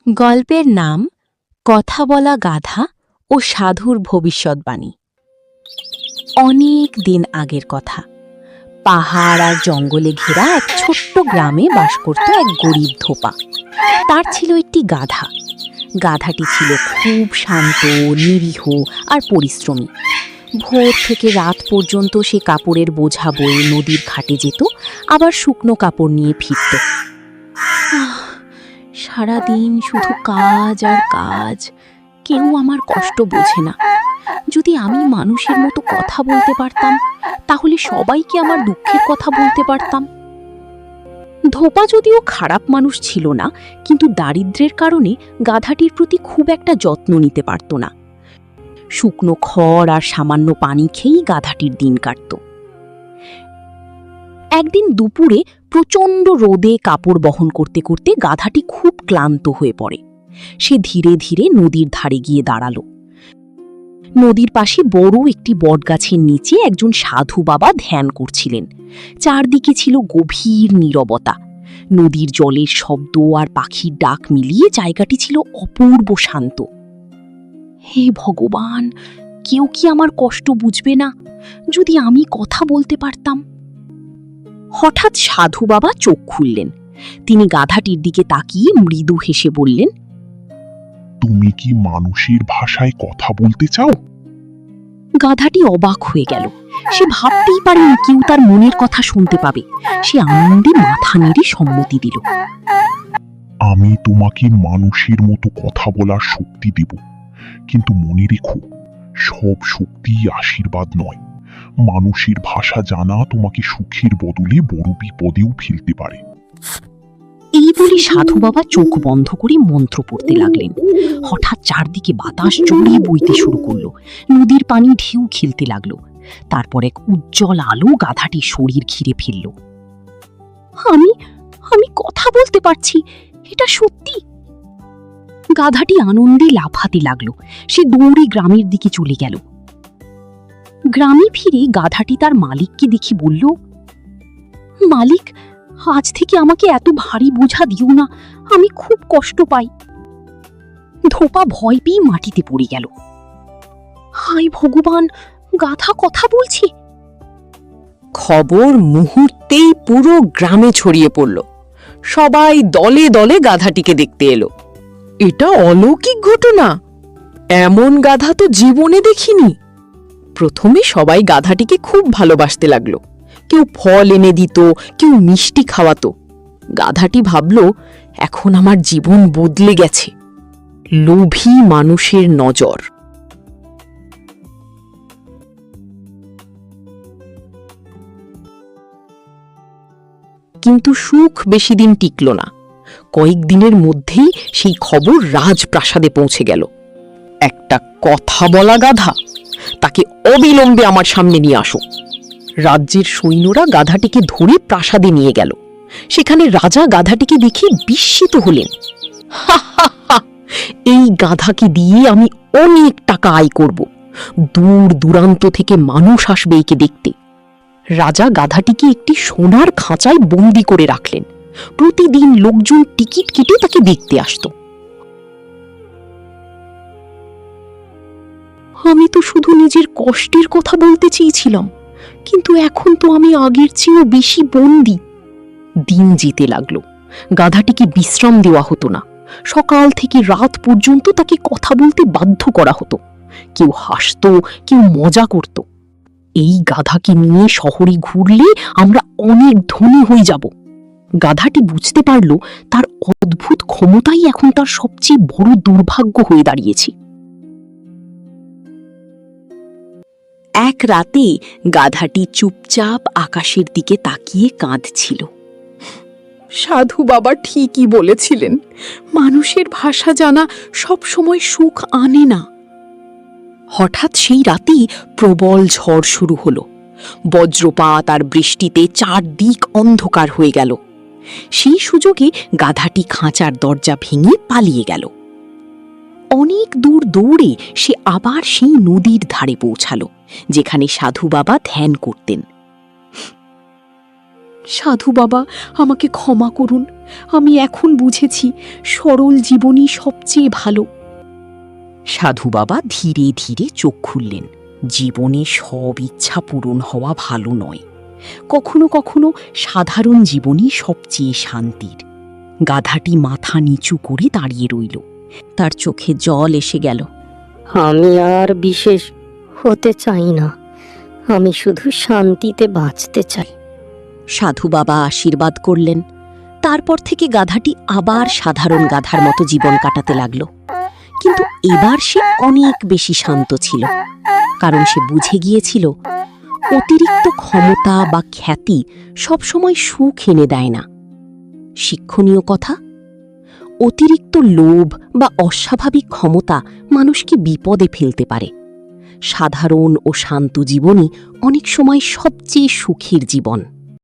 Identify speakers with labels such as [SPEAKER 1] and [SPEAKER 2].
[SPEAKER 1] গল্পের নাম কথা বলা গাধা ও সাধুর ভবিষ্যৎবাণী। অনেক দিন আগের কথা। পাহাড় আর জঙ্গলে ঘেরা এক ছোট্ট গ্রামে বাস করত এক গরিব ধোপা। তার ছিল একটি গাধা। গাধাটি ছিল খুব শান্ত, নিরীহ আর পরিশ্রমী। ভোর থেকে রাত পর্যন্ত সে কাপড়ের বোঝা বয়ে নদীর ঘাটে যেত, আবার শুকনো কাপড় নিয়ে ফিরত। সারাদিন শুধু কাজ আর কাজ, কেউ আমার কষ্ট বোঝে না। যদি আমি মানুষের মতো কথা বলতে পারতাম, তাহলে সবাইকে আমার দুঃখের কথা বলতে পারতাম। ধোপা যদিও খারাপ মানুষ ছিল না, কিন্তু দারিদ্র্যের কারণে গাধাটির প্রতি খুব একটা যত্ন নিতে পারত না। শুকনো খড় আর সামান্য পানি খেয়েই গাধাটির দিন কাটত। একদিন দুপুরে প্রচণ্ড রোদে কাপড় বহন করতে করতে গাধাটি খুব ক্লান্ত হয়ে পড়ে। সে ধীরে ধীরে নদীর ধারে গিয়ে দাঁড়ালো। নদীর পাশে বড় একটি বটগাছের নিচে একজন সাধু বাবা ধ্যান করছিলেন। চারদিকে ছিল গভীর নীরবতা। নদীর জলের শব্দ আর পাখির ডাক মিলিয়ে জায়গাটি ছিল অপূর্ব শান্ত। হে ভগবান, কেউ কি আমার কষ্ট বুঝবে না? যদি আমি কথা বলতে পারতাম। হঠাৎ সাধু বাবা চোখ খুললেন। তিনি গাধাটির দিকে তাকিয়ে মৃদু হেসে বললেন,
[SPEAKER 2] তুমি কি মানুষের ভাষায় কথা বলতে চাও?
[SPEAKER 1] গাধাটি অবাক হয়ে গেল। সে ভাবতেই পারেনি কেউ তার মনের কথা শুনতে পাবে। সে আনন্দে মাথা নেড়ে সম্মতি দিল।
[SPEAKER 2] আমি তোমাকে মানুষের মতো কথা বলার শক্তি দেব, কিন্তু মনে রেখো, সব শক্তি আশীর্বাদ নয়। মানুষের ভাষা জানা তোমাকে সুখের বদলে বড় বিপদেও ফেলতে পারে।
[SPEAKER 1] এই বলে সাধু বাবা চোখ বন্ধ করে মন্ত্র পড়তে লাগলেন। হঠাৎ চারদিকে বাতাস জোরে বইতে শুরু করলো। নদীর পানি ঢেউ খেলতে লাগলো। তারপর এক উজ্জ্বল আলো গাধাটির শরীর ঘিরে ফেলল। আমি কথা বলতে পারছি, এটা সত্যি। গাধাটি আনন্দে লাফাতে লাগলো। সে দৌড়ে গ্রামের দিকে চলে গেল। গ্রামে ফিরে গাধাটি তার মালিককে দেখে বলল, মালিক, আজ থেকে আমাকে এত ভারী বোঝা দিও না, আমি খুব কষ্ট পাই। ধোপা ভয় পেয়ে মাটিতে পড়ে গেল। হায় ভগবান, গাধা কথা বলছে।
[SPEAKER 3] খবর মুহূর্তেই পুরো গ্রামে ছড়িয়ে পড়ল। সবাই দলে দলে গাধাটিকে দেখতে এলো। এটা অলৌকিক ঘটনা, এমন গাধা তো জীবনে দেখিনি। প্রথমে সবাই গাধাটিকে খুব ভালোবাসতে লাগলো। কেউ ফল এনে দিত, কেউ মিষ্টি খাওয়াতো। গাধাটি ভাবল, এখন আমার জীবন বদলে গেছে। লোভী মানুষের নজর। কিন্তু সুখ বেশি দিন টিকল না। কয়েকদিনের মধ্যেই সেই খবর রাজপ্রাসাদে পৌঁছে গেল। একটা কথা বলা গাধা, তাকে অবিলম্বে আমার সামনে নিয়ে আসো। রাজ্যের সৈন্যরা গাধাটিকে ধরে প্রাসাদে নিয়ে গেল। সেখানে রাজা গাধাটিকে দেখে বিস্মিত হলেন। এই গাধাকে দিয়ে আমি অনেক টাকা আয় করব। দূর দূরান্ত থেকে মানুষ আসবে একে দেখতে। রাজা গাধাটিকে একটি সোনার খাঁচায় বন্দি করে রাখলেন। প্রতিদিন লোকজন টিকিট কেটে তাকে দেখতে আসত। আমি তো শুধু নিজের কষ্টের কথা বলতে চেয়েছিলাম, কিন্তু এখন তো আমি আগের চেয়েও বেশি বন্দি। দিন যেতে লাগলো। গাধাটিকে বিশ্রাম দেওয়া হতো না। সকাল থেকে রাত পর্যন্ত তাকে কথা বলতে বাধ্য করা হতো। কেউ হাসত, কেউ মজা করত। এই গাধাকে নিয়ে শহরে ঘুরলে আমরা অনেক ধনী হয়ে যাব। গাধাটি বুঝতে পারল তার অদ্ভুত ক্ষমতাই এখন তার সবচেয়ে বড় দুর্ভাগ্য হয়ে দাঁড়িয়েছে। এক রাতে গাধাটি চুপচাপ আকাশের দিকে তাকিয়ে কাঁদছিল। সাধু বাবা ঠিকই বলেছিলেন, মানুষের ভাষা জানা সব সময় সুখ আনে না।
[SPEAKER 1] হঠাৎ সেই রাতেই প্রবল ঝড় শুরু হলো। বজ্রপাত আর বৃষ্টিতে চারদিক অন্ধকার হয়ে গেল। সেই সুযোগে গাধাটি খাঁচার দরজা ভেঙে পালিয়ে গেল। অনেক দূর দৌড়ে সে আবার সেই নদীর ধারে পৌঁছালো, যেখানে সাধু বাবা ধ্যান করতেন।
[SPEAKER 3] সাধু বাবা, আমাকে ক্ষমা করুন। আমি এখন বুঝেছি সরল জীবনই সবচেয়ে ভালো।
[SPEAKER 1] সাধু বাবা ধীরে ধীরে চোখ খুললেন। জীবনে সব ইচ্ছা পূরণ হওয়া ভালো নয়, কখনো কখনো সাধারণ জীবনই সবচেয়ে শান্তির। গাধাটি মাথা নিচু করে দাঁড়িয়ে রইল, তার চোখে জল এসে গেল।
[SPEAKER 4] আমি আর বিশেষ হতে চাই না, আমি শুধু শান্তিতে বাঁচতে চাই।
[SPEAKER 1] সাধু বাবা আশীর্বাদ করলেন। তারপর থেকে গাধাটি আবার সাধারণ গাধার মতো জীবন কাটাতে লাগলো। কিন্তু এবার সে অনেক বেশি শান্ত ছিল, কারণ সে বুঝে গিয়েছিল অতিরিক্ত ক্ষমতা বা খ্যাতি সবসময় সুখ এনে দেয় না। শিক্ষণীয় কথা, অতিরিক্ত লোভ বা অস্বাভাবিক ক্ষমতা মানুষকে বিপদে ফেলতে পারে। সাধারণ ও শান্ত জীবনই অনেক সময় সবচেয়ে সুখের জীবন।